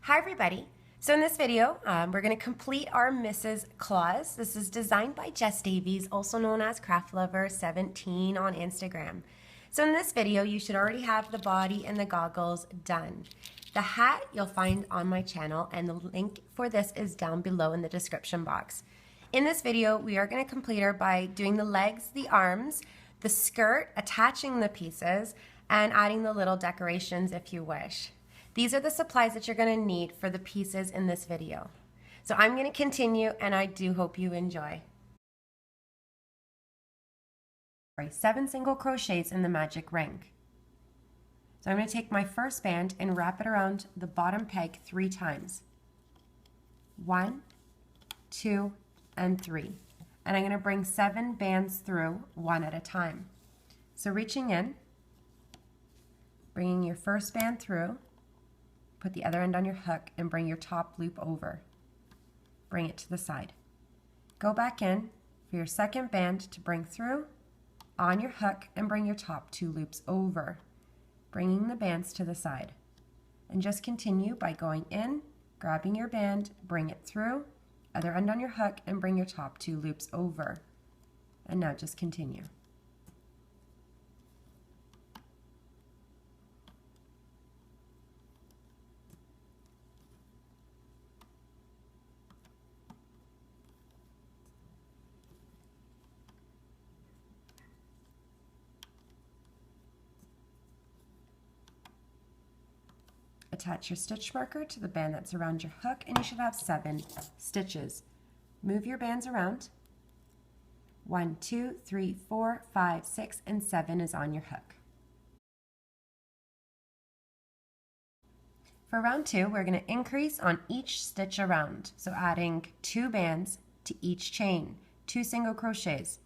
Hi everybody. So in this video, we're going to complete our Mrs. Claus. This is designed by Jess Davies, also known as CraftLover17 on Instagram. So in this video, you should already have the body and the goggles done. The hat you'll find on my channel, and the link for this is down below in the description box. In this video, we are going to complete her by doing the legs, the arms, the skirt, attaching the pieces, and adding the little decorations if you wish. These are the supplies that you're going to need for the pieces in this video. So I'm going to continue, and I do hope you enjoy. 7 single crochets in the magic ring. So I'm going to take my first band and wrap it around the bottom peg 3 times. 1, 2, and 3. And I'm going to bring 7 bands through one at a time. So reaching in, bringing your first band through, put the other end on your hook and bring your top loop over. Bring it to the side. Go back in for your second band to bring through on your hook and bring your top 2 loops over, bringing the bands to the side. And just continue by going in, grabbing your band, bring it through, other end on your hook and bring your top 2 loops over. And now just continue. Attach your stitch marker to the band that's around your hook, and you should have 7 stitches. Move your bands around. 1, 2, 3, 4, 5, 6, and 7 is on your hook. For round 2, we're going to increase on each stitch around, so adding 2 bands to each chain, 2 single crochets,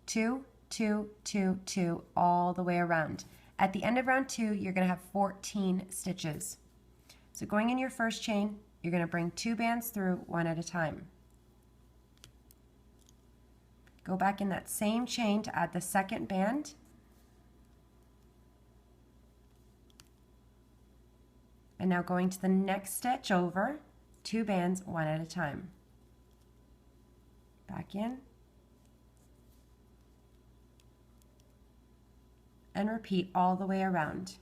2, 2, 2, 2, all the way around. At the end of round 2, you're going to have 14 stitches. So going in your first chain, you're going to bring 2 bands through one at a time. Go back in that same chain to add the second band. And now going to the next stitch over, 2 bands, one at a time. Back in. And repeat all the way around.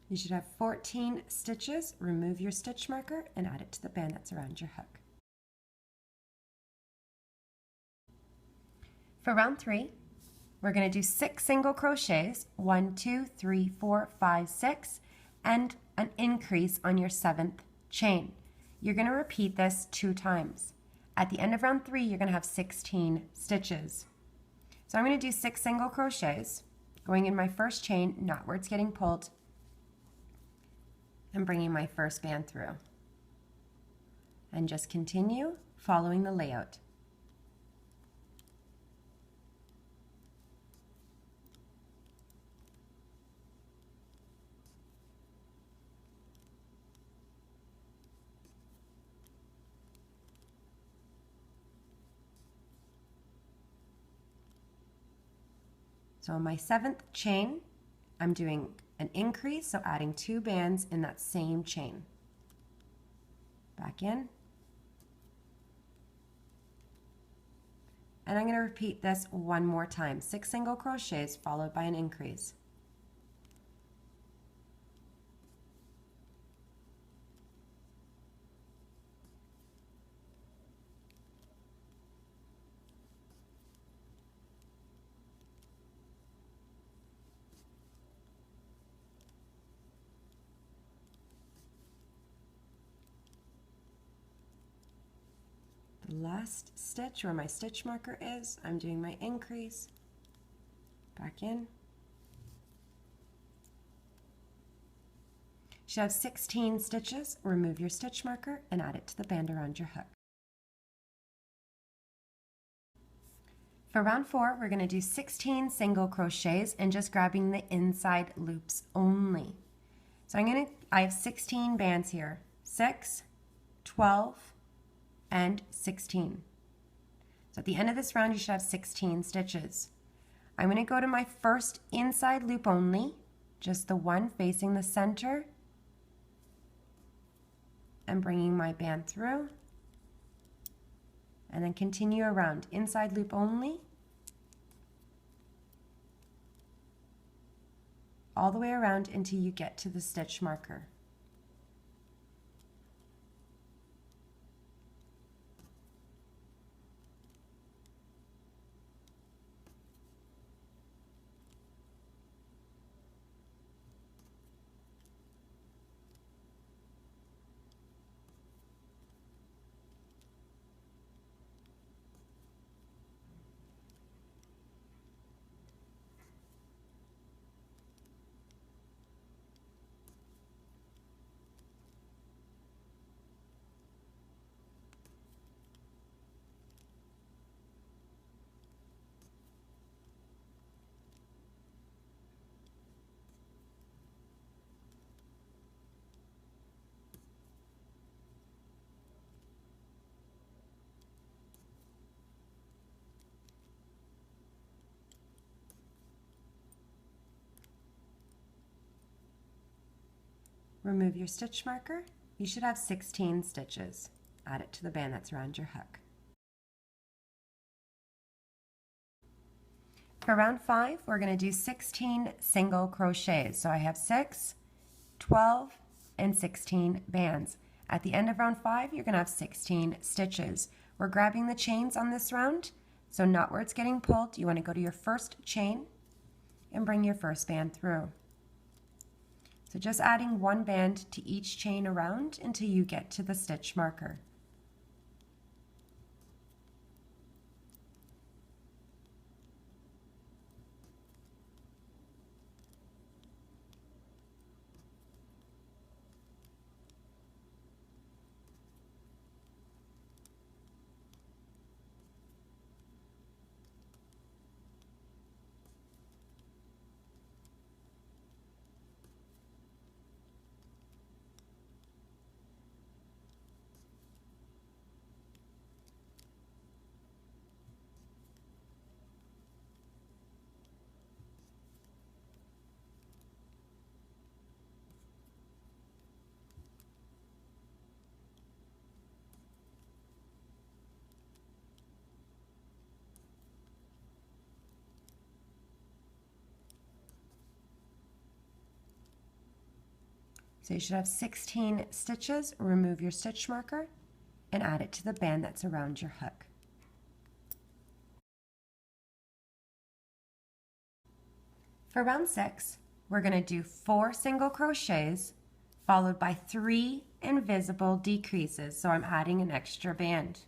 You should have 14 stitches. Remove your stitch marker and add it to the band that's around your hook. For round 3, we're going to do 6 single crochets, 1, 2, 3, 4, 5, 6, and an increase on your 7th chain. You're going to repeat this 2 times. At the end of round 3, you're going to have 16 stitches. So I'm going to do 6 single crochets, going in my first chain, not where it's getting pulled, and bringing my first band through. And just continue following the layout. So on my 7th chain, I'm doing an increase, so adding 2 bands in that same chain. Back in. And I'm going to repeat this one more time. 6 single crochets followed by an increase. last stitch where my stitch marker is. I'm doing my increase, back in. You should have 16 stitches. Remove your stitch marker and add it to the band around your hook. For round 4, we're going to do 16 single crochets and just grabbing the inside loops only. So I have 16 bands here, 6, 12, and 16. So at the end of this round, you should have 16 stitches. I'm going to go to my first inside loop only, just the one facing the center, and bringing my band through, and then continue around, inside loop only, all the way around until you get to the stitch marker. Remove your stitch marker. You should have 16 stitches. Add it to the band that's around your hook. For round 5, we're going to do 16 single crochets. So I have 6, 12, and 16 bands. At the end of round 5, you're going to have 16 stitches. We're grabbing the chains on this round, so not where it's getting pulled. You want to go to your first chain and bring your first band through. So just adding one band to each chain around until you get to the stitch marker. So you should have 16 stitches. Remove your stitch marker and add it to the band that's around your hook. For round 6, we're going to do 4 single crochets followed by 3 invisible decreases. So I'm adding an extra band.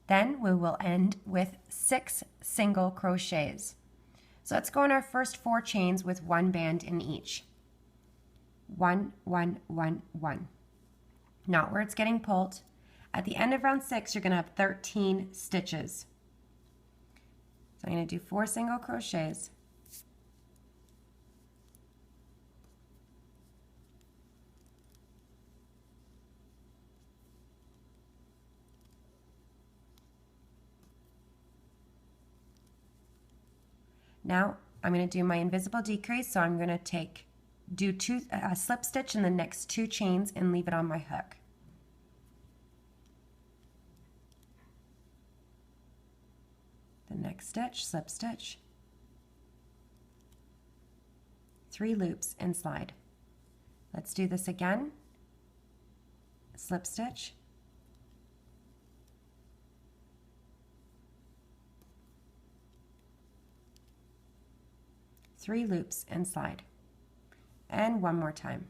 Then we will end with 6 single crochets. So let's go in our first 4 chains with 1 band in each. 1, 1, 1, 1. Not where it's getting pulled. At the end of round 6, you're going to have 13 stitches. So I'm going to do 4 single crochets. Now I'm going to do my invisible decrease, so I'm going to do a slip stitch in the next 2 chains and leave it on my hook. The next stitch, slip stitch, 3 loops and slide. Let's do this again. Slip stitch, 3 loops and slide. And one more time.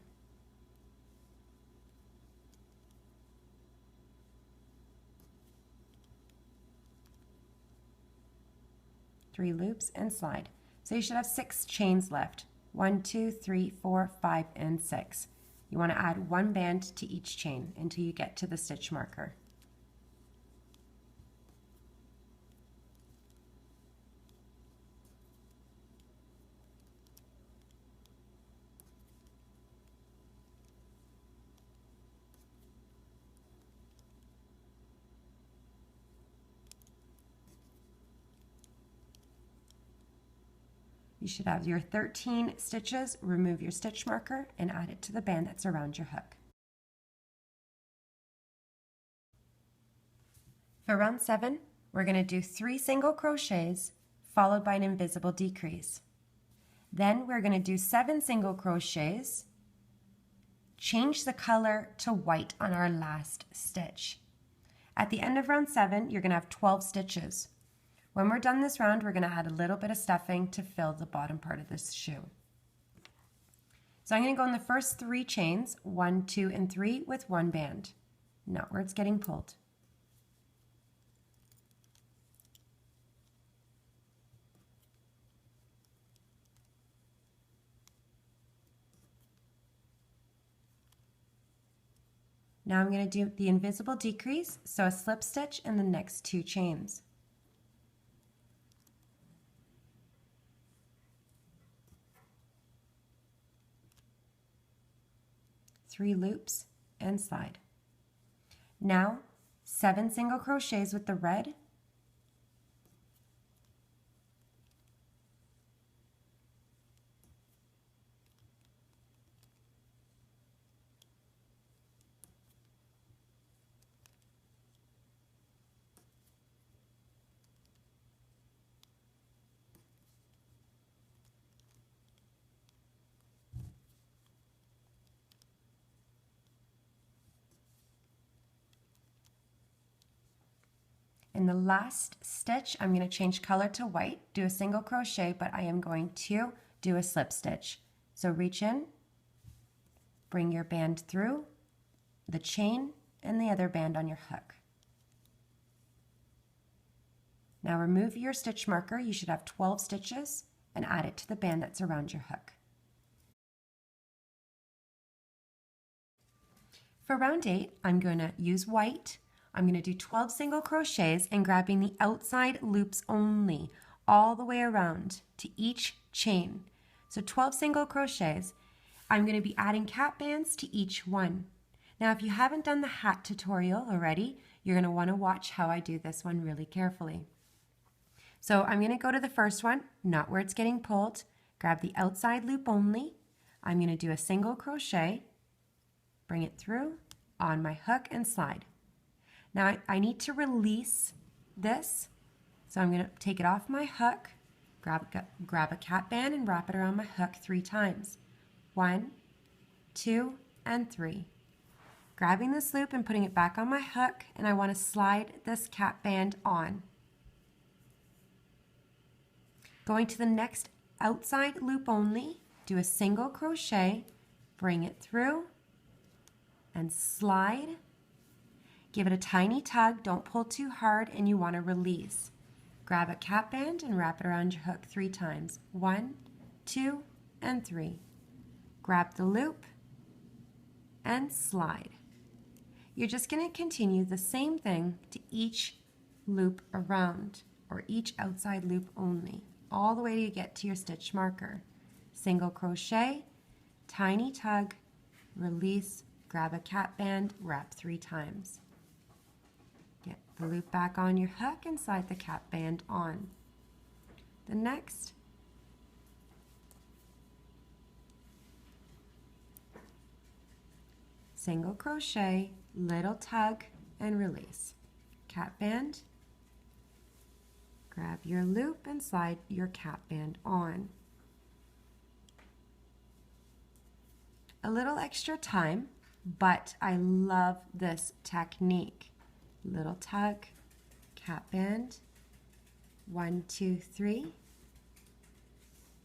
3 loops, and slide. So you should have 6 chains left. 1, 2, 3, 4, 5, and 6. You want to add 1 band to each chain until you get to the stitch marker. You should have your 13 stitches. Remove your stitch marker and add it to the band that's around your hook. For round 7, we're going to do 3 single crochets followed by an invisible decrease. Then we're going to do 7 single crochets, change the color to white on our last stitch. At the end of round 7, you're going to have 12 stitches. When we're done this round, we're going to add a little bit of stuffing to fill the bottom part of this shoe. So I'm going to go in the first 3 chains, 1, 2, and 3 with 1 band, not where it's getting pulled. Now I'm going to do the invisible decrease, so a slip stitch in the next 2 chains. Three loops and slide. Now 7 single crochets with the red, in the last stitch, I'm going to change color to white, do a single crochet, but I am going to do a slip stitch. So reach in, bring your band through the chain and the other band on your hook. Now remove your stitch marker. You should have 12 stitches and add it to the band that's around your hook. For round 8, I'm going to use white. I'm going to do 12 single crochets and grabbing the outside loops only all the way around to each chain. So 12 single crochets. I'm going to be adding cap bands to each one. Now if you haven't done the hat tutorial already, you're going to want to watch how I do this one really carefully. So I'm going to go to the first one, not where it's getting pulled, grab the outside loop only. I'm going to do a single crochet, bring it through on my hook and slide. Now I need to release this, so I'm going to take it off my hook, grab a cap band and wrap it around my hook 3 times. 1, 2, and 3. Grabbing this loop and putting it back on my hook, and I want to slide this cap band on. Going to the next outside loop only, do a single crochet, bring it through, and slide. Give it a tiny tug, don't pull too hard, and you want to release. Grab a cap band and wrap it around your hook 3 times. 1, 2, and 3. Grab the loop and slide. You're just going to continue the same thing to each loop around, or each outside loop only, all the way till you get to your stitch marker. Single crochet, tiny tug, release, grab a cap band, wrap 3 times. Get the loop back on your hook and slide the cap band on. The next, single crochet, little tug, and release. Cap band, grab your loop and slide your cap band on. A little extra time, but I love this technique. Little tug, cap band, 1, 2, 3,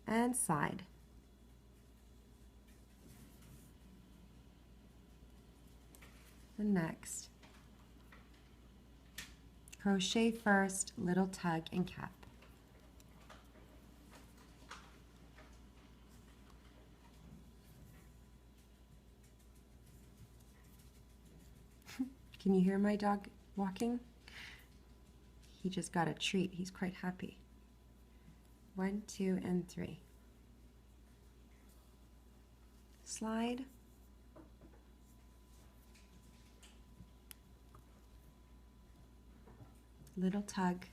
and slide. The next, crochet first, little tug, and cap. Can you hear my dog walking? He just got a treat. He's quite happy. 1, 2, and 3. Slide. Little tug.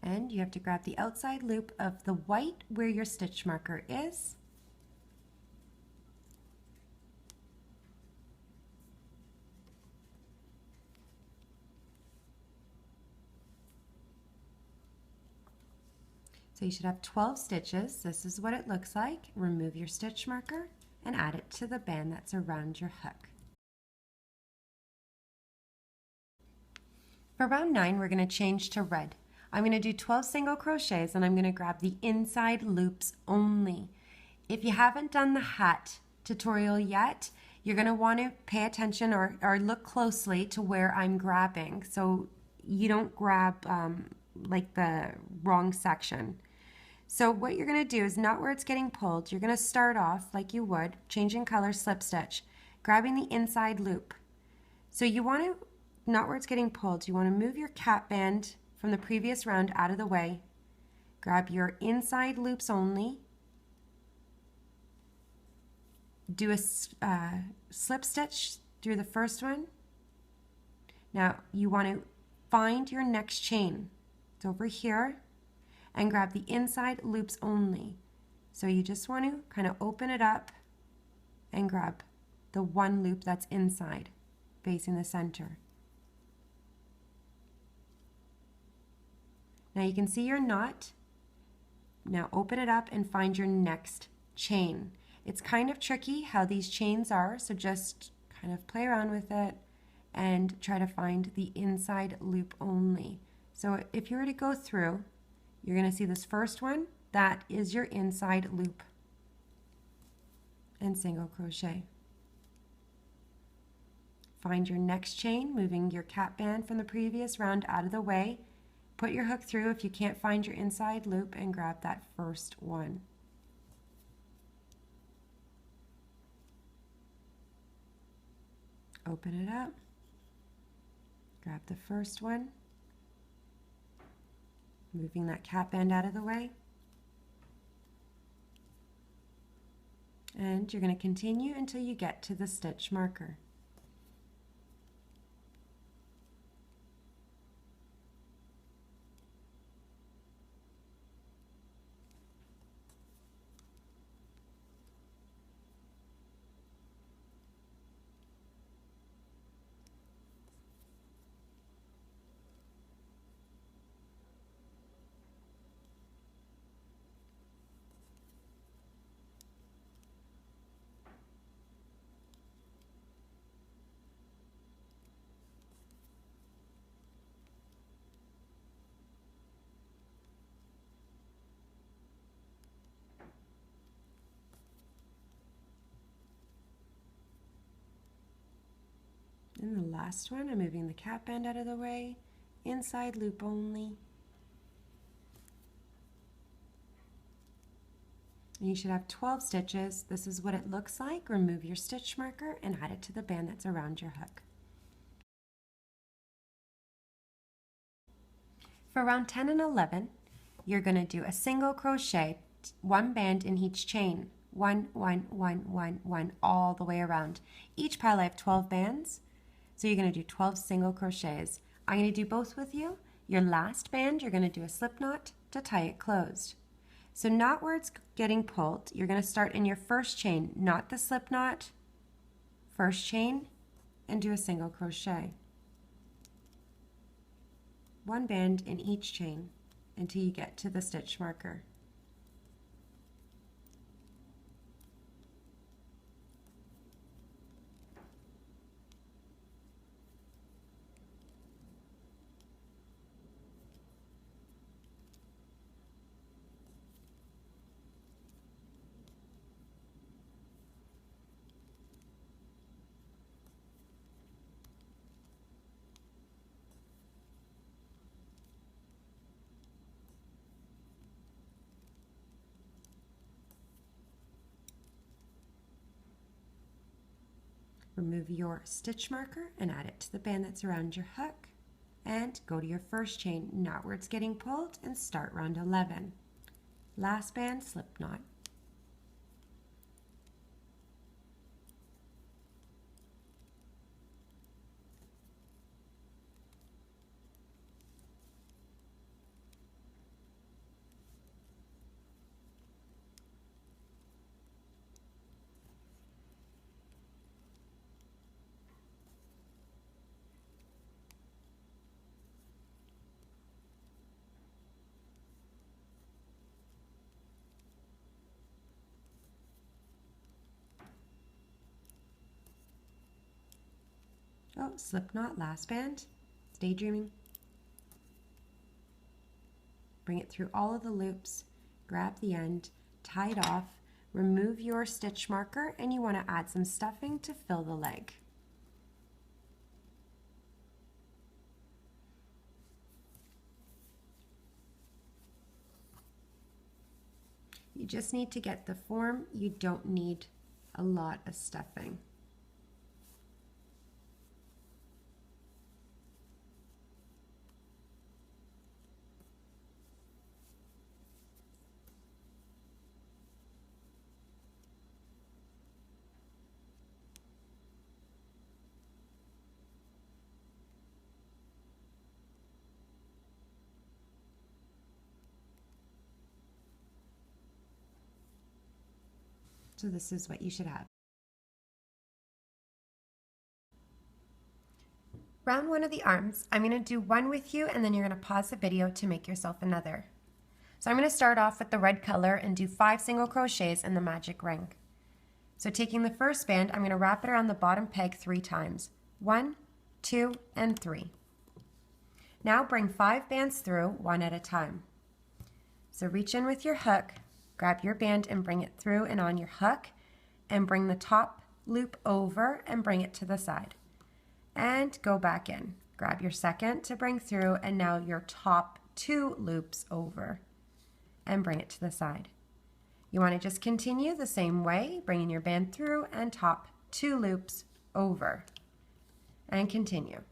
And you have to grab the outside loop of the white where your stitch marker is. So you should have 12 stitches. This is what it looks like. Remove your stitch marker and add it to the band that's around your hook. For round 9, we're going to change to red. I'm going to do 12 single crochets and I'm going to grab the inside loops only. If you haven't done the hat tutorial yet, you're going to want to pay attention or look closely to where I'm grabbing so you don't grab like the wrong section. So what you're going to do is not where it's getting pulled. You're going to start off like you would, changing color, slip stitch, grabbing the inside loop. So you want to, not where it's getting pulled, you want to move your cap band from the previous round out of the way. Grab your inside loops only. Do a slip stitch through the first one. Now you want to find your next chain. It's over here. And grab the inside loops only. So you just want to kind of open it up and grab the one loop that's inside, facing the center. Now you can see your knot. Now open it up and find your next chain. It's kind of tricky how these chains are, so just kind of play around with it and try to find the inside loop only. So if you were to go through, you're going to see this first one, that is your inside loop, and single crochet. Find your next chain, moving your cap band from the previous round out of the way. Put your hook through if you can't find your inside loop and grab that first one. Open it up, grab the first one, moving that cap band out of the way. And you're going to continue until you get to the stitch marker. And the last one, I'm moving the cap band out of the way, inside loop only. And you should have 12 stitches. This is what it looks like. Remove your stitch marker and add it to the band that's around your hook. For round 10 and 11, you're going to do a single crochet, one band in each chain. One, all the way around. Each pile I have 12 bands. So you're going to do 12 single crochets. I'm going to do both with you. Your last band, you're going to do a slip knot to tie it closed. So not where it's getting pulled. You're going to start in your first chain, not the slip knot, first chain, and do a single crochet. one band in each chain until you get to the stitch marker. Remove your stitch marker and add it to the band that's around your hook, and go to your first chain, knot where it's getting pulled, and start round 11. Last band, slip knot. Oh, slip knot, last band, daydreaming. Bring it through all of the loops, grab the end, tie it off, remove your stitch marker, and you want to add some stuffing to fill the leg. You just need to get the form. You don't need a lot of stuffing. So this is what you should have. Round one of the arms, I'm going to do one with you, and then you're going to pause the video to make yourself another. So I'm going to start off with the red color and do 5 single crochets in the magic ring. So taking the first band, I'm going to wrap it around the bottom peg 3 times. 1, 2, and 3. Now bring 5 bands through, one at a time. So reach in with your hook, grab your band and bring it through and on your hook, and bring the top loop over and bring it to the side. And go back in. Grab your second to bring through, and now your top 2 loops over and bring it to the side. You want to just continue the same way, bringing your band through and top 2 loops over, and continue.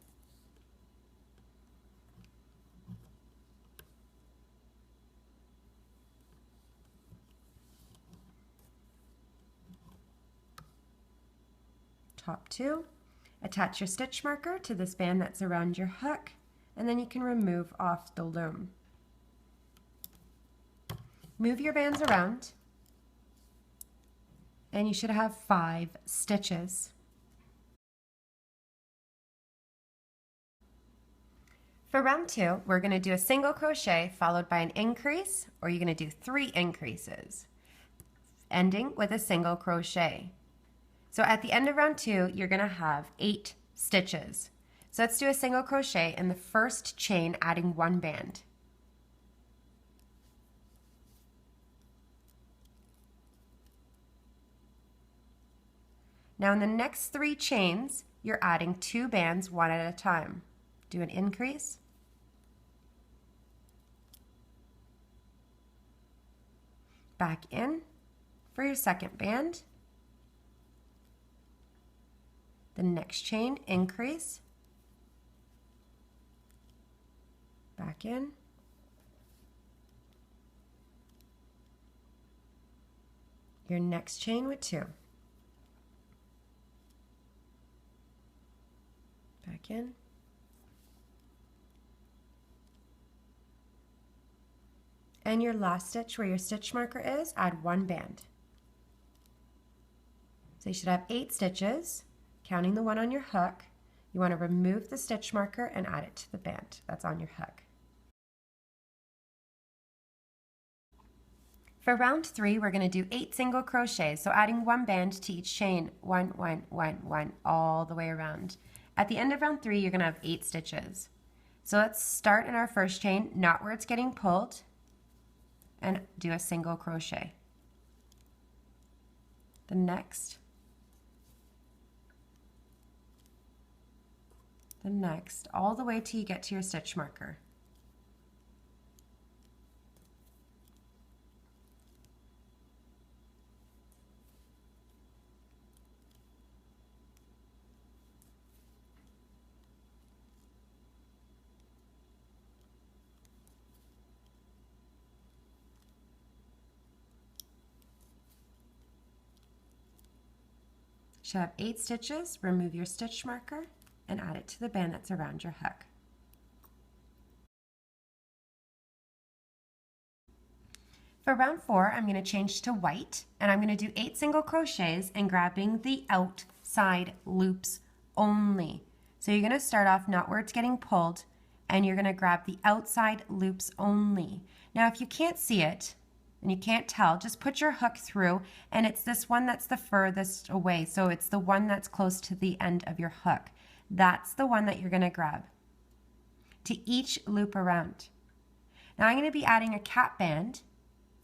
Top 2, attach your stitch marker to this band that's around your hook, and then you can remove off the loom. Move your bands around, and you should have 5 stitches. For round 2, we're going to do a single crochet followed by an increase, or you're going to do 3 increases, ending with a single crochet. So at the end of round 2, you're going to have 8 stitches. So let's do a single crochet in the first chain, adding 1 band. Now in the next 3 chains, you're adding 2 bands, one at a time. Do an increase, back in for your second band, the next chain, increase, back in, your next chain with 2, back in, and your last stitch where your stitch marker is, add 1 band. So you should have 8 stitches, counting the one on your hook. you want to remove the stitch marker and add it to the band that's on your hook. For round 3, we're going to do 8 single crochets, so adding 1 band to each chain, 1, 1, 1, 1, all the way around. At the end of round 3, you're going to have 8 stitches. So let's start in our first chain, not where it's getting pulled, and do a single crochet. The next, all the way till you get to your stitch marker. Should have 8 stitches, remove your stitch marker and add it to the band that's around your hook. For round 4, I'm going to change to white, and I'm going to do 8 single crochets and grabbing the outside loops only. So you're going to start off not where it's getting pulled, and you're going to grab the outside loops only. Now if you can't see it, and you can't tell, just put your hook through, and it's this one that's the furthest away, so it's the one that's close to the end of your hook. That's the one that you're going to grab to each loop around. Now I'm going to be adding a cap band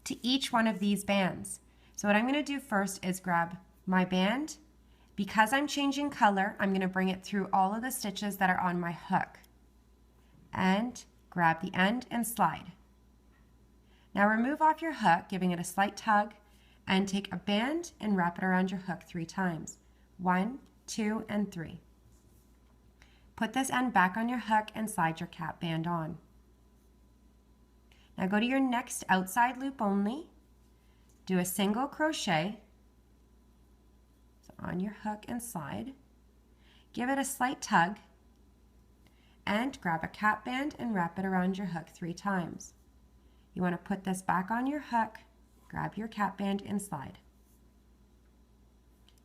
to each one of these bands. So what I'm going to do first is grab my band. Because I'm changing color, I'm going to bring it through all of the stitches that are on my hook and grab the end and slide. Now remove off your hook, giving it a slight tug, and take a band and wrap it around your hook 3 times. 1, 2, and 3. Put this end back on your hook and slide your cap band on. Now go to your next outside loop only, do a single crochet, so on your hook and slide, give it a slight tug, and grab a cap band and wrap it around your hook 3 times. You want to put this back on your hook, grab your cap band and slide.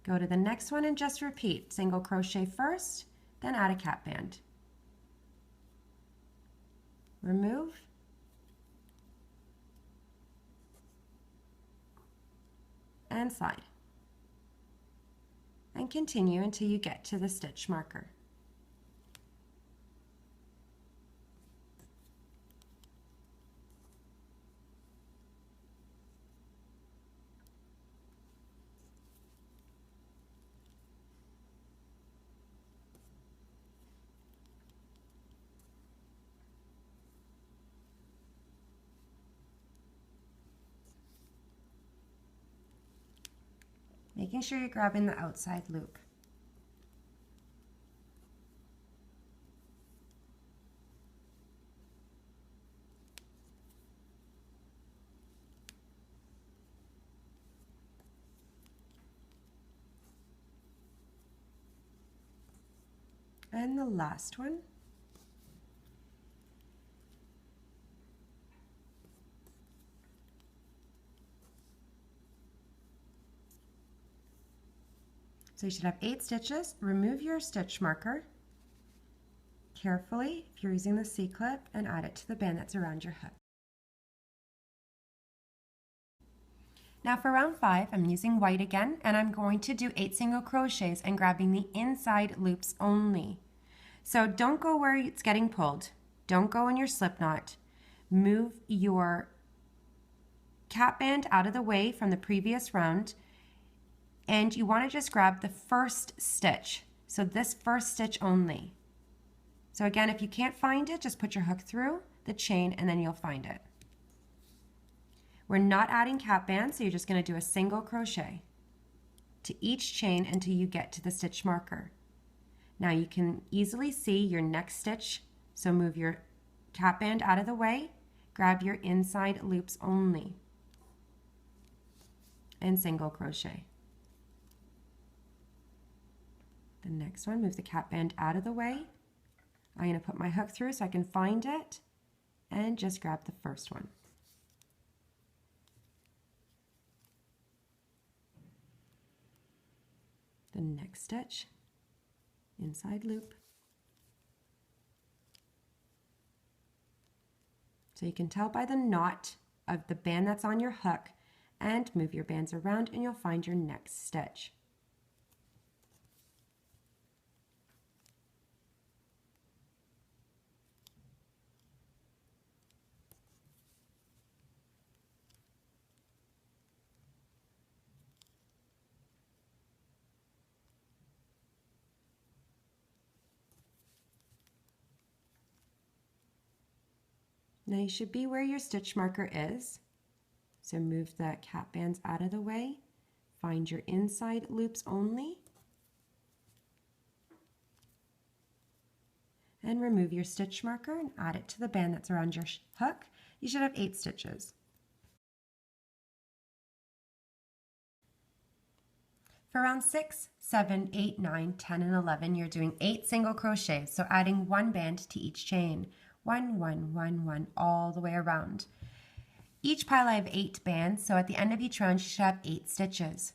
Go to the next one and just repeat. Single crochet first, then add a cap band. Remove. And slide. And continue until you get to the stitch marker. Making sure you're grabbing the outside loop. And the last one. So you should have 8 stitches. Remove your stitch marker carefully if you're using the C-clip and add it to the band that's around your hook. Now for round 5, I'm using white again, and I'm going to do 8 single crochets and grabbing the inside loops only. So don't go where it's getting pulled. Don't go in your slip knot. Move your cap band out of the way from the previous round, and you want to just grab the first stitch. So this first stitch only. So again, if you can't find it, just put your hook through the chain and then you'll find it. We're not adding cap bands, so you're just going to do a single crochet to each chain until you get to the stitch marker. Now you can easily see your next stitch, so move your cap band out of the way, grab your inside loops only, and single crochet. The next one, move the cap band out of the way. I'm going to put my hook through so I can find it, and just grab the first one. The next stitch, inside loop, So you can tell by the knot of the band that's on your hook, and move your bands around and you'll find your next stitch. Now you should be where your stitch marker is. So move the cap bands out of the way. Find your inside loops only. And remove your stitch marker and add it to the band that's around your hook. You should have 8 stitches. For round 6, 7, 8, 9, 10, and 11, you're doing 8 single crochets, so adding 1 band to each chain. 1, 1, 1, 1, all the way around. Each pile I have 8 bands, so at the end of each round you should have 8 stitches.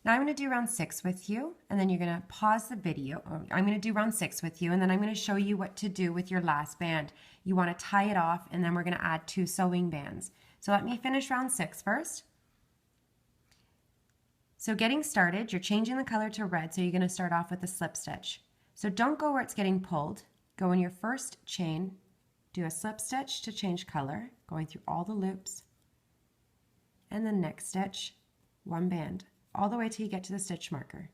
Now I'm going to do round 6 with you, and then you're going to pause the video. I'm going to do round 6 with you, and then I'm going to show you what to do with your last band. You want to tie it off, and then we're going to add 2 sewing bands. So let me finish round 6 first. So getting started, you're changing the color to red, so you're going to start off with a slip stitch. So don't go where it's getting pulled. Go in your first chain, do a slip stitch to change color, going through all the loops, and the next stitch, 1 band, all the way till you get to the stitch marker.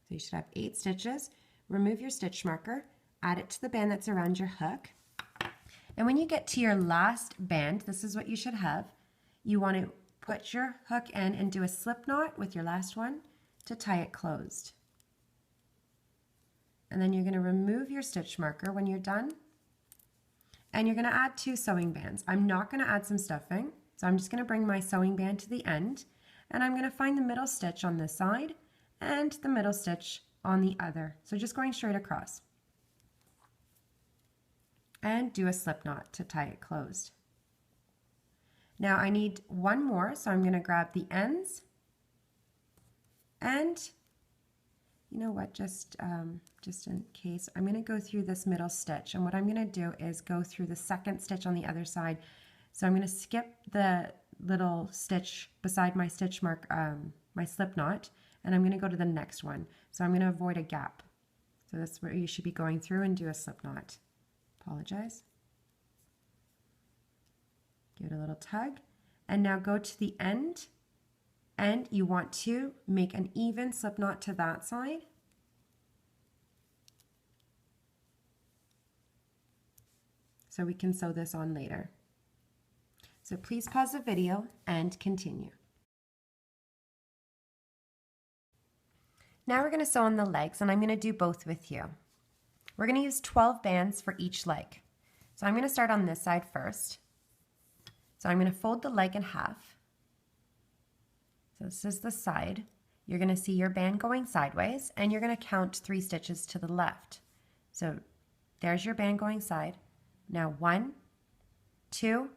So you should have 8 stitches. Remove your stitch marker, add it to the band that's around your hook. And when you get to your last band, this is what you should have. You want to put your hook in and do a slip knot with your last one to tie it closed. And then you're going to remove your stitch marker when you're done. And you're going to add 2 sewing bands. I'm not going to add some stuffing, so I'm just going to bring my sewing band to the end, and I'm going to find the middle stitch on this side and the middle stitch on the other. So just going straight across. And do a slip knot to tie it closed. Now I need 1 more, so I'm going to grab the ends, and you know what, just in case, I'm going to go through this middle stitch, and what I'm going to do is go through the second stitch on the other side. So I'm going to skip the little stitch beside my stitch mark, my slip knot, and I'm going to go to the next one. So I'm going to avoid a gap. So that's where you should be going through and do a slip knot. Apologize. Give it a little tug, and now go to the end, and you want to make an even slip knot to that side. So we can sew this on later. So please pause the video and continue. Now we're going to sew on the legs, and I'm going to do both with you. We're going to use 12 bands for each leg. So I'm going to start on this side first. So I'm going to fold the leg in half. So this is the side. You're going to see your band going sideways, and you're going to count 3 stitches to the left. So there's your band going side. Now 1, 2,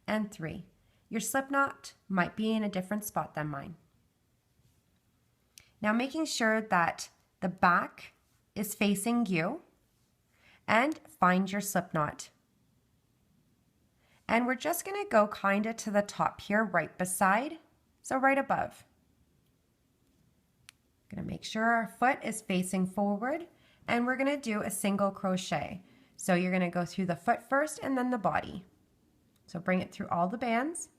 and 3. Your slip knot might be in a different spot than mine. Now making sure that the back is facing you, and find your slip knot. And we're just going to go kind of to the top here, right beside, so right above. Going to make sure our foot is facing forward, and we're going to do a single crochet. So you're going to go through the foot first and then the body. So bring it through all the bands,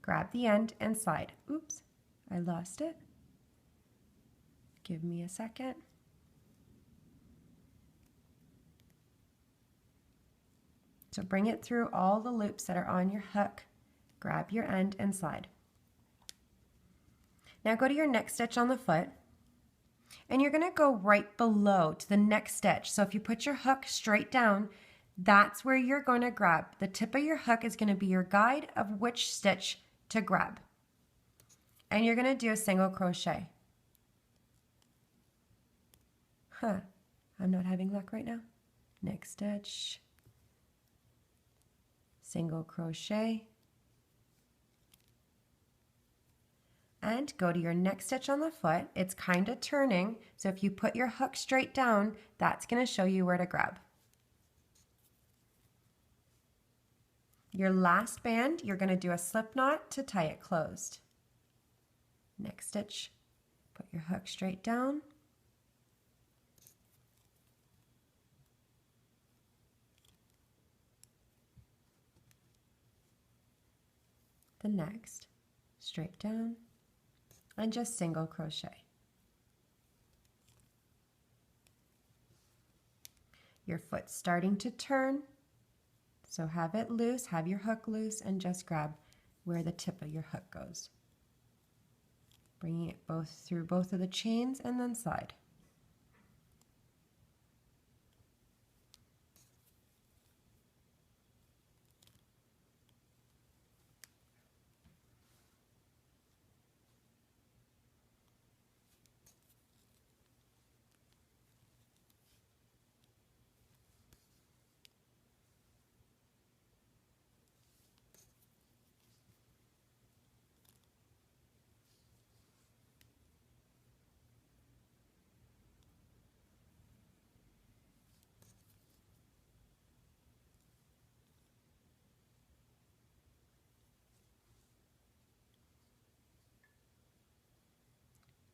grab the end and slide. Oops, I lost it. Give me a second. So bring it through all the loops that are on your hook, grab your end and slide. Now go to your next stitch on the foot, and you're going to go right below to the next stitch. So if you put your hook straight down, That's where you're going to grab. The tip of your hook is going to be your guide of which stitch to grab. And you're going to do a single crochet. I'm not having luck right now. Next stitch, single crochet, and go to your next stitch on the foot. It's kind of turning, so if you put your hook straight down, that's going to show you where to grab. Your last band, you're going to do a slip knot to tie it closed. Next stitch, put your hook straight down. The next, straight down, and just single crochet. Your foot's starting to turn, so have it loose, have your hook loose, and just grab where the tip of your hook goes. Bringing it both through both of the chains and then slide.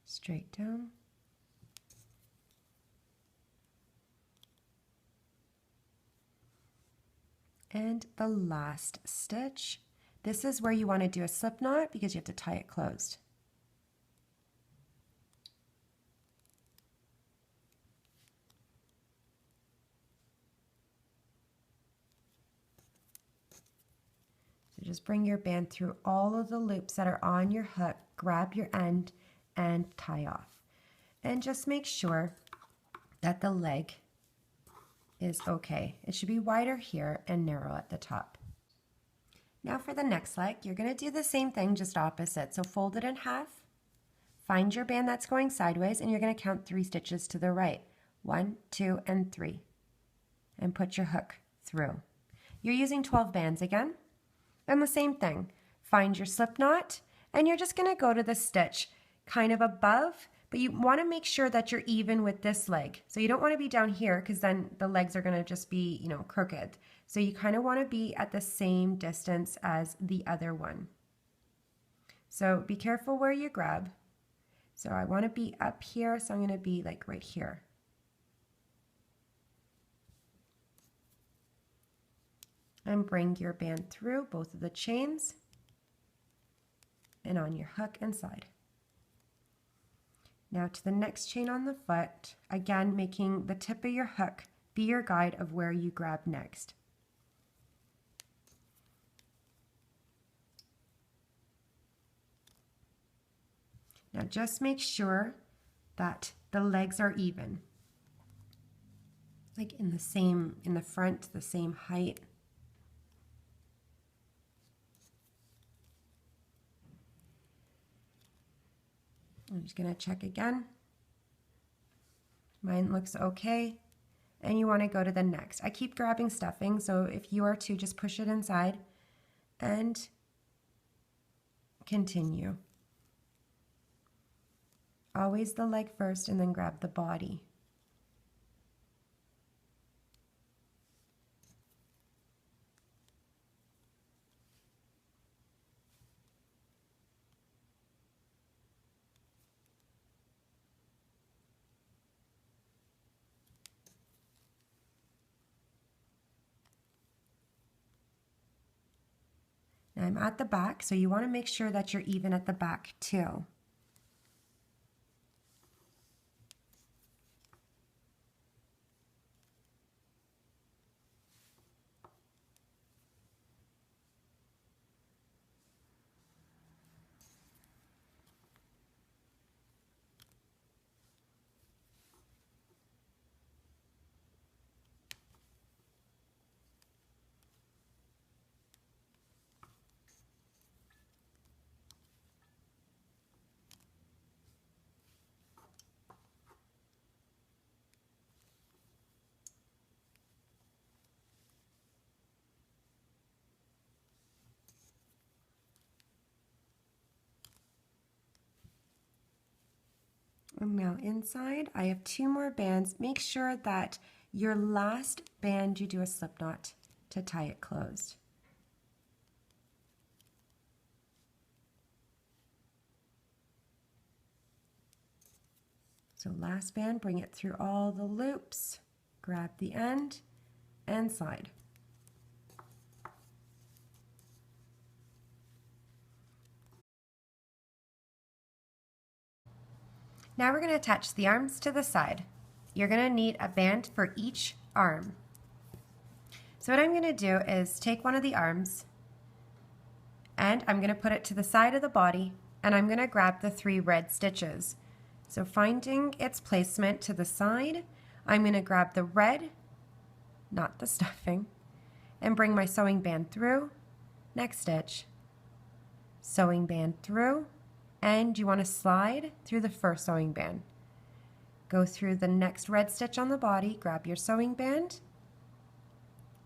Straight down. And the last stitch. This is where you want to do a slip knot because you have to tie it closed. So just bring your band through all of the loops that are on your hook, grab your end, and tie off. And just make sure that the leg is okay. It should be wider here and narrow at the top. Now for the next leg, you're going to do the same thing, just opposite. So fold it in half, find your band that's going sideways, and you're going to count 3 stitches to the right. 1, 2, and 3. And put your hook through. You're using 12 bands again. And the same thing. Find your slip knot, and you're just going to go to the stitch kind of above, but you want to make sure that you're even with this leg. So you don't want to be down here because then the legs are going to just be, crooked. So you kind of want to be at the same distance as the other one. So be careful where you grab. So I want to be up here, so I'm going to be like right here. And bring your band through both of the chains and on your hook and slide. Now to the next chain on the foot, again making the tip of your hook be your guide of where you grab next. Now just make sure that the legs are even, like in the front, the same height. I'm just going to check again. Mine looks okay. And you want to go to the next. I keep grabbing stuffing, so if you are to, just push it inside and continue. Always the leg first and then grab the body. Now I'm at the back, so you want to make sure that you're even at the back too. And now inside, I have 2 more bands. Make sure that your last band you do a slip knot to tie it closed. So last band, bring it through all the loops, grab the end and slide. Now we're going to attach the arms to the side. You're going to need a band for each arm. So what I'm going to do is take one of the arms and I'm going to put it to the side of the body and I'm going to grab the 3 red stitches. So finding its placement to the side, I'm going to grab the red, not the stuffing, and bring my sewing band through, next stitch, sewing band through, and you want to slide through the first sewing band. Go through the next red stitch on the body, grab your sewing band,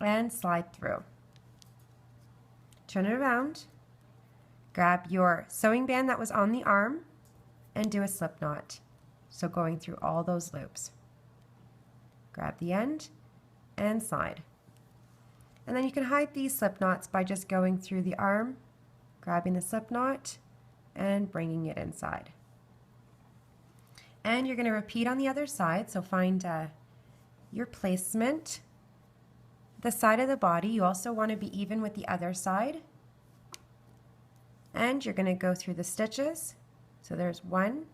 and slide through. Turn it around, grab your sewing band that was on the arm, and do a slip knot. So going through all those loops. Grab the end and slide. And then you can hide these slip knots by just going through the arm, grabbing the slip knot, and bringing it inside. And you're going to repeat on the other side, so find your placement. The side of the body, you also want to be even with the other side. And you're going to go through the stitches. So there's 1,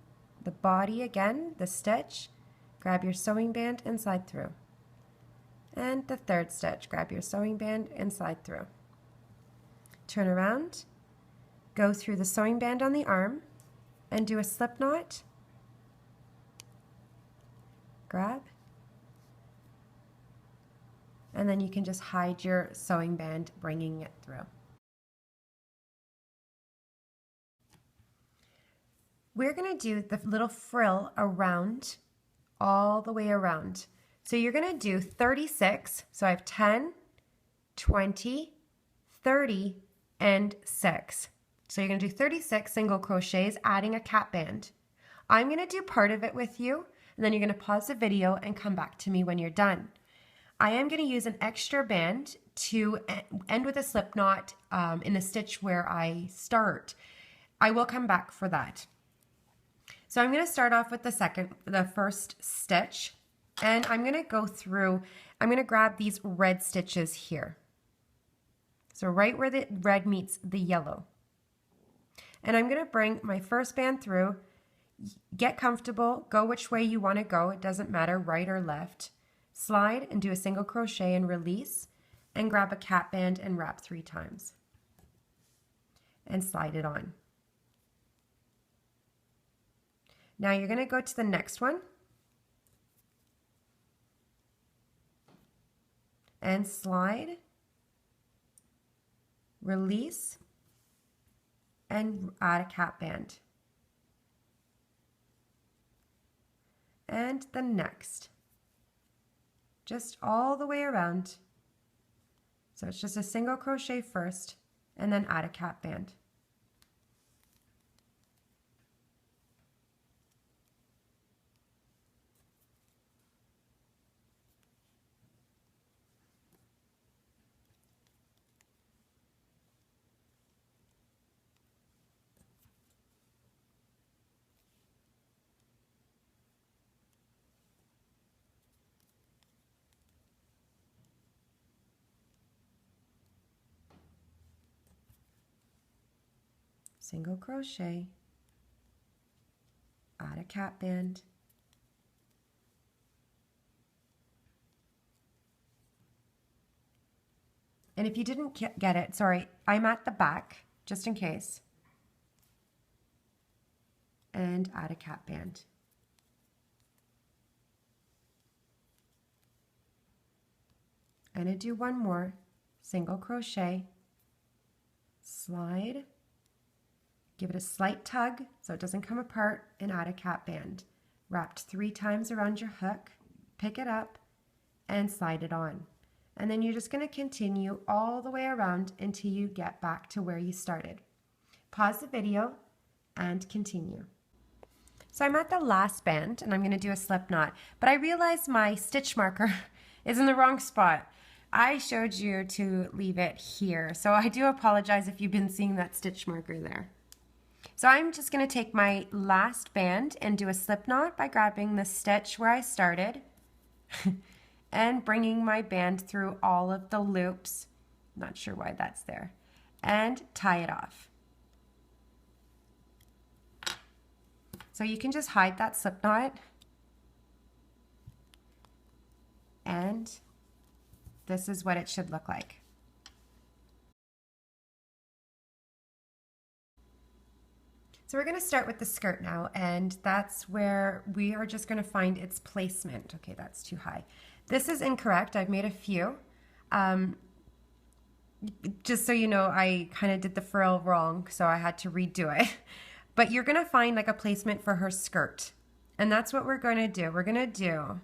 the body again, the stitch, grab your sewing band and slide through. And the 3rd stitch, grab your sewing band and slide through. Turn around, go through the sewing band on the arm and do a slip knot, grab, and then you can just hide your sewing band, bringing it through. We're going to do the little frill around, all the way around. So you're going to do 36, so I have 10, 20, 30, and 6. So you're going to do 36 single crochets, adding a cap band. I'm going to do part of it with you, and then you're going to pause the video and come back to me when you're done. I am going to use an extra band to end with a slip knot in the stitch where I start. I will come back for that. So I'm going to start off with the first stitch, and I'm going to go through, I'm going to grab these red stitches here. So right where the red meets the yellow. And I'm going to bring my first band through, get comfortable, go which way you want to go, it doesn't matter, right or left. Slide and do a single crochet and release, and grab a cap band and wrap 3 times. And slide it on. Now you're going to go to the next one and slide, release, and add a cap band. And the next. Just all the way around. So it's just a single crochet first and then add a cap band. Single crochet, add a cap band, and if you didn't get it, sorry, I'm at the back just in case, and add a cap band. I'm going to do one more single crochet, slide, give it a slight tug so it doesn't come apart, and add a cap band. Wrapped 3 times around your hook, pick it up, and slide it on. And then you're just going to continue all the way around until you get back to where you started. Pause the video and continue. So I'm at the last band and I'm going to do a slip knot, but I realized my stitch marker is in the wrong spot. I showed you to leave it here, so I do apologize if you've been seeing that stitch marker there. So I'm just going to take my last band and do a slip knot by grabbing the stitch where I started and bringing my band through all of the loops, not sure why that's there, and tie it off. So you can just hide that slip knot, and this is what it should look like. So we're going to start with the skirt now, and that's where we are just going to find its placement. Okay, that's too high. This is incorrect. I've made a few. Just so you know, I kind of did the frill wrong, so I had to redo it. But you're going to find like a placement for her skirt, and that's what we're going to do. We're going to do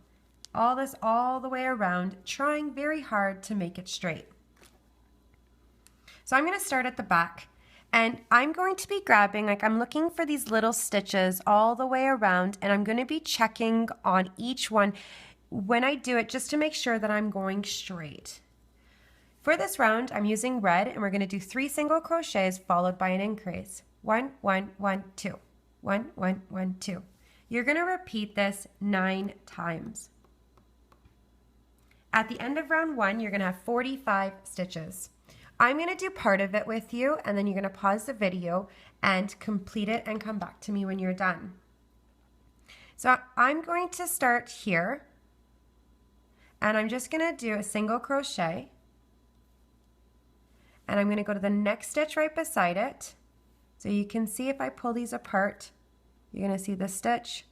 all this all the way around, trying very hard to make it straight. So I'm going to start at the back. And I'm going to be grabbing, like I'm looking for these little stitches all the way around, and I'm going to be checking on each one when I do it just to make sure that I'm going straight. For this round, I'm using red, and we're going to do 3 single crochets followed by an increase. 1, 1, 1, 2. 1, 1, 1, 2. You're going to repeat this 9 times. At the end of round 1, you're going to have 45 stitches. I'm going to do part of it with you, and then you're going to pause the video and complete it and come back to me when you're done. So I'm going to start here, and I'm just going to do a single crochet, and I'm going to go to the next stitch right beside it. So you can see if I pull these apart, you're going to see this stitch,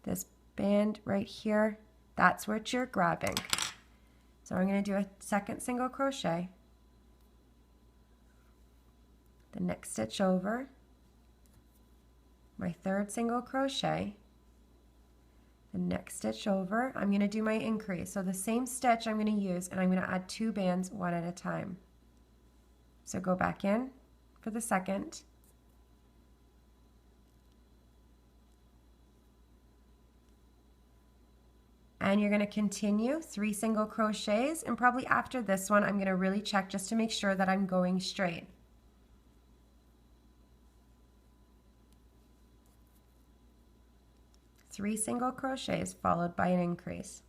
this band right here. That's what you're grabbing. So I'm going to do a second single crochet, the next stitch over, my third single crochet, the next stitch over. I'm going to do my increase. So the same stitch I'm going to use, and I'm going to add 2 bands one at a time. So go back in for the second, and you're going to continue 3 single crochets, and probably after this one I'm going to really check just to make sure that I'm going straight. Three single crochets followed by an increase.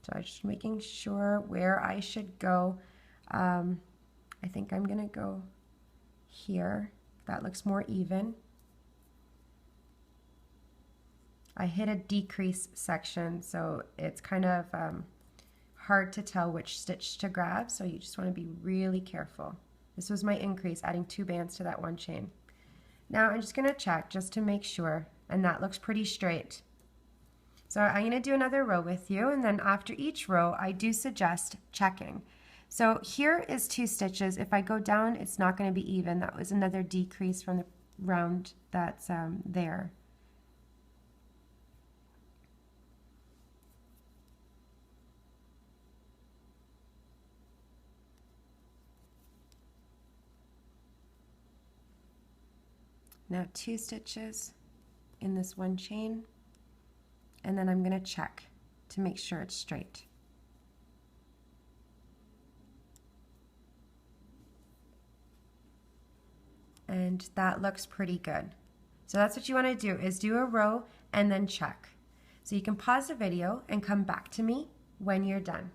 So I'm just making sure where I should go. I think I'm going to go here. That looks more even. I hit a decrease section, so it's kind of hard to tell which stitch to grab, so you just want to be really careful. This was my increase, adding 2 bands to that one chain. Now I'm just going to check just to make sure, and that looks pretty straight. So I'm going to do another row with you, and then after each row I do suggest checking. So here is 2 stitches. If I go down, it's not going to be even. That was another decrease from the round that's there. Now 2 stitches in this one chain, and then I'm going to check to make sure it's straight. And that looks pretty good. So that's what you want to do, is do a row and then check. So you can pause the video and come back to me when you're done.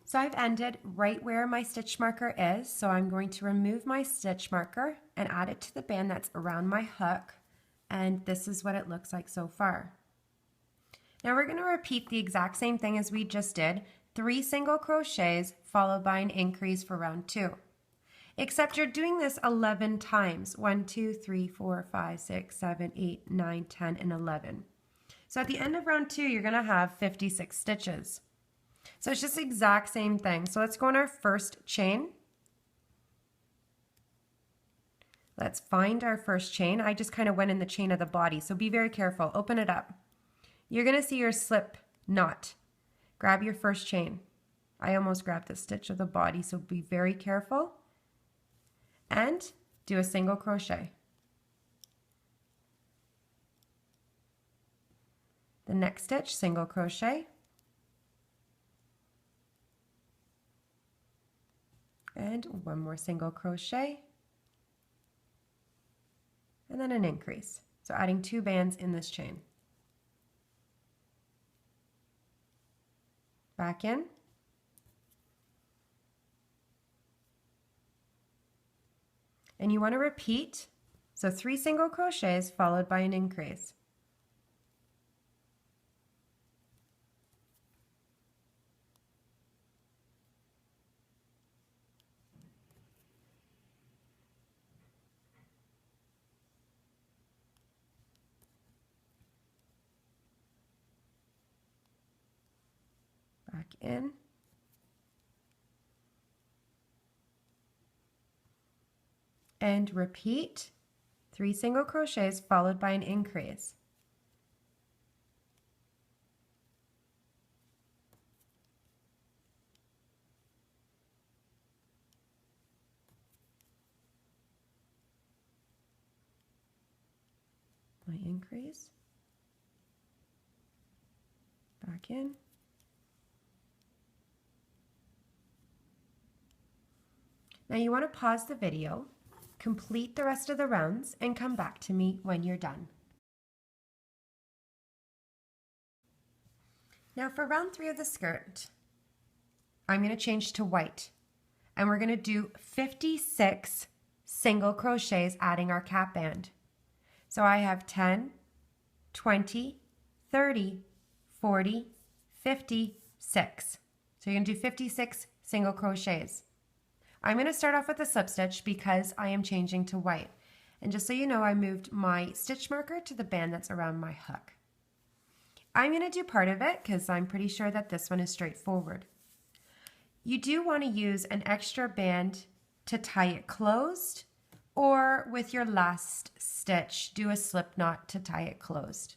So I've ended right where my stitch marker is, so I'm going to remove my stitch marker and add it to the band that's around my hook, and this is what it looks like so far. Now we're going to repeat the exact same thing as we just did, 3 single crochets followed by an increase for round 2. Except you're doing this 11 times, 1, 2, 3, 4, 5, 6, 7, 8, 9, 10, and 11. So at the end of round 2, you're going to have 56 stitches. So it's just the exact same thing. So let's go on our first chain. Let's find our first chain. I just kind of went in the chain of the body, so be very careful. Open it up. you're going to see your slip knot. Grab your first chain. I almost grabbed the stitch of the body, so be very careful. And do a single crochet. The next stitch, single crochet. And one more single crochet. And then an increase. So adding 2 bands in this chain. Back in. And you want to repeat, so 3 single crochets followed by an increase. Back in. And repeat 3 single crochets followed by an increase. My increase. Back in. Now you want to pause the video, complete the rest of the rounds, and come back to me when you're done. Now for round 3 of the skirt, I'm going to change to white, and we're going to do 56 single crochets adding our cap band. So I have 10, 20, 30, 40, 56. So you're going to do 56 single crochets. I'm going to start off with a slip stitch because I am changing to white. And just so you know, I moved my stitch marker to the band that's around my hook. I'm going to do part of it because I'm pretty sure that this one is straightforward. You do want to use an extra band to tie it closed, or with your last stitch, do a slip knot to tie it closed.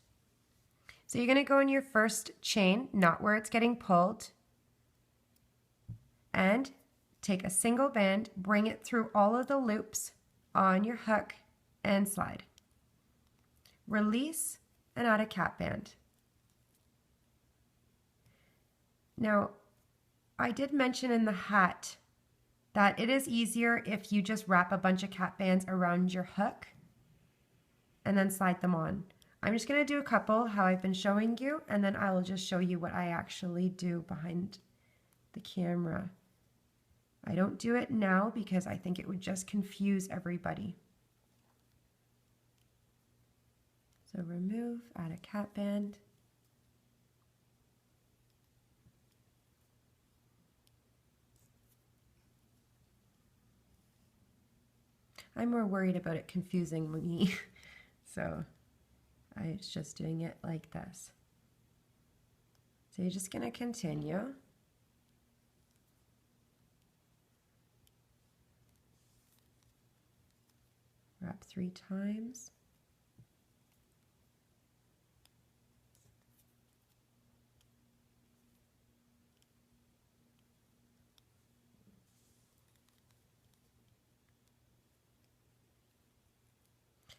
So you're going to go in your first chain, not where it's getting pulled, and take a single band, bring it through all of the loops on your hook and slide. Release and add a cap band. Now, I did mention in the hat that it is easier if you just wrap a bunch of cap bands around your hook and then slide them on. I'm just going to do a couple how I've been showing you, and then I will just show you what I actually do behind the camera. I don't do it now because I think it would just confuse everybody. So remove, add a cap band. I'm more worried about it confusing me, so I was just doing it like this. So you're just going to continue. Wrap 3 times.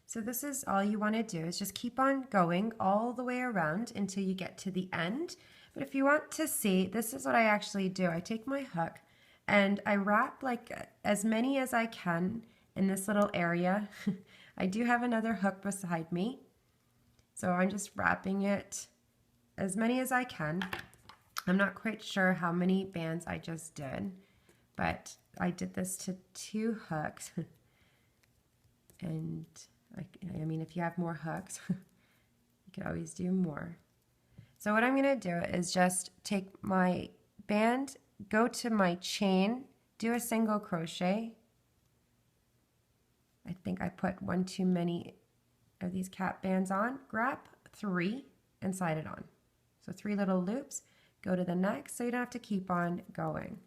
So this is all you want to do, is just keep on going all the way around until you get to the end. But if you want to see, this is what I actually do. I take my hook and I wrap like as many as I can in this little area. I do have another hook beside me, so I'm just wrapping it as many as I can. I'm not quite sure how many bands I just did, but I did this to 2 hooks. And I mean, if you have more hooks, you could always do more. So what I'm going to do is just take my band, go to my chain, do a single crochet. I think I put one too many of these cap bands on. Grab 3 and slide it on. So 3 little loops. Go to the next so you don't have to keep on going.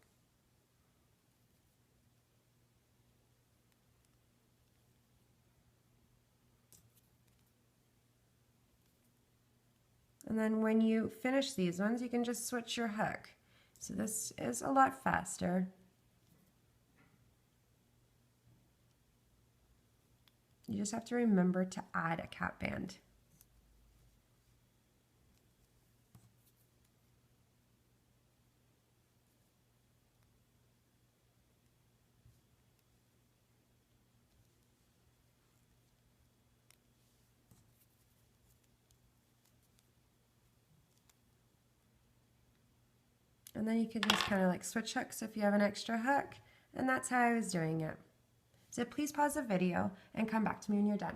And then when you finish these ones, you can just switch your hook. So this is a lot faster. You just have to remember to add a cap band. And then you can just kind of like switch hooks if you have an extra hook. And that's how I was doing it. So please pause the video and come back to me when you're done.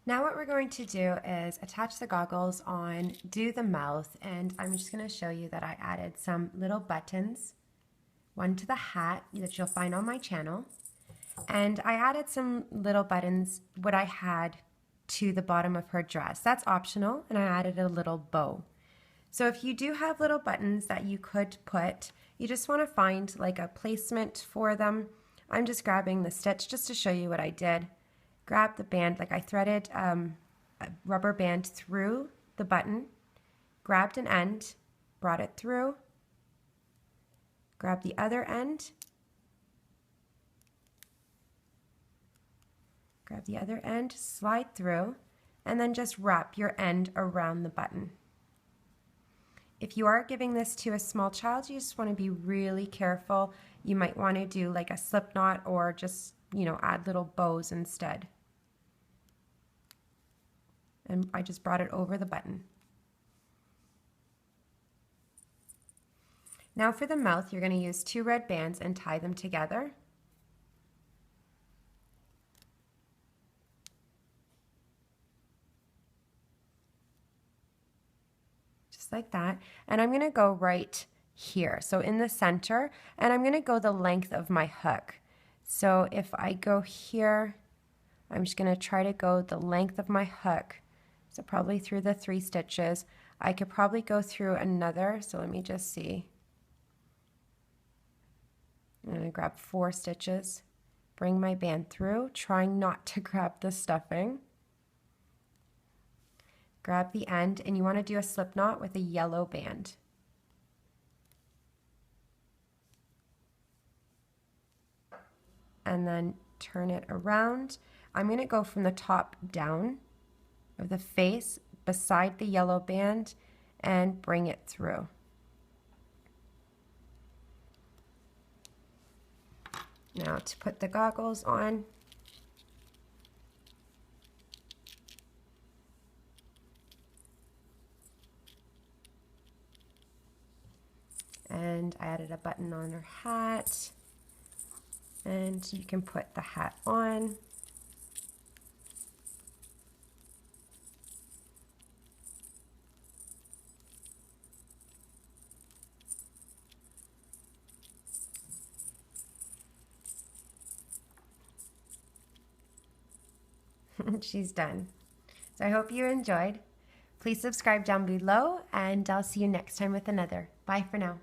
Now what we're going to do is attach the goggles on, do the mouth, and I'm just going to show you that I added some little buttons, one to the hat that you'll find on my channel, and I added some little buttons, what I had to the bottom of her dress. That's optional, and I added a little bow. So if you do have little buttons that you could put, you just want to find like a placement for them. I'm just grabbing the stitch just to show you what I did. Grab the band, like I threaded a rubber band through the button, grabbed an end, brought it through, grabbed the other end, grab the other end, slide through, and then just wrap your end around the button. If you are giving this to a small child, you just want to be really careful. You might want to do like a slip knot or just, add little bows instead. And I just brought it over the button. Now for the mouth, you're going to use 2 red bands and tie them together. Like that, and I'm going to go right here, so in the center, and I'm going to go the length of my hook. So if I go here, I'm just going to try to go the length of my hook, so probably through the 3 stitches. I could probably go through another, so let me just see. I'm going to grab 4 stitches, bring my band through, trying not to grab the stuffing. Grab the end, and you want to do a slip knot with a yellow band. And then turn it around. I'm going to go from the top down of the face beside the yellow band and bring it through. Now to put the goggles on. And I added a button on her hat, and you can put the hat on. She's done. So I hope you enjoyed. Please subscribe down below, and I'll see you next time with another. Bye for now.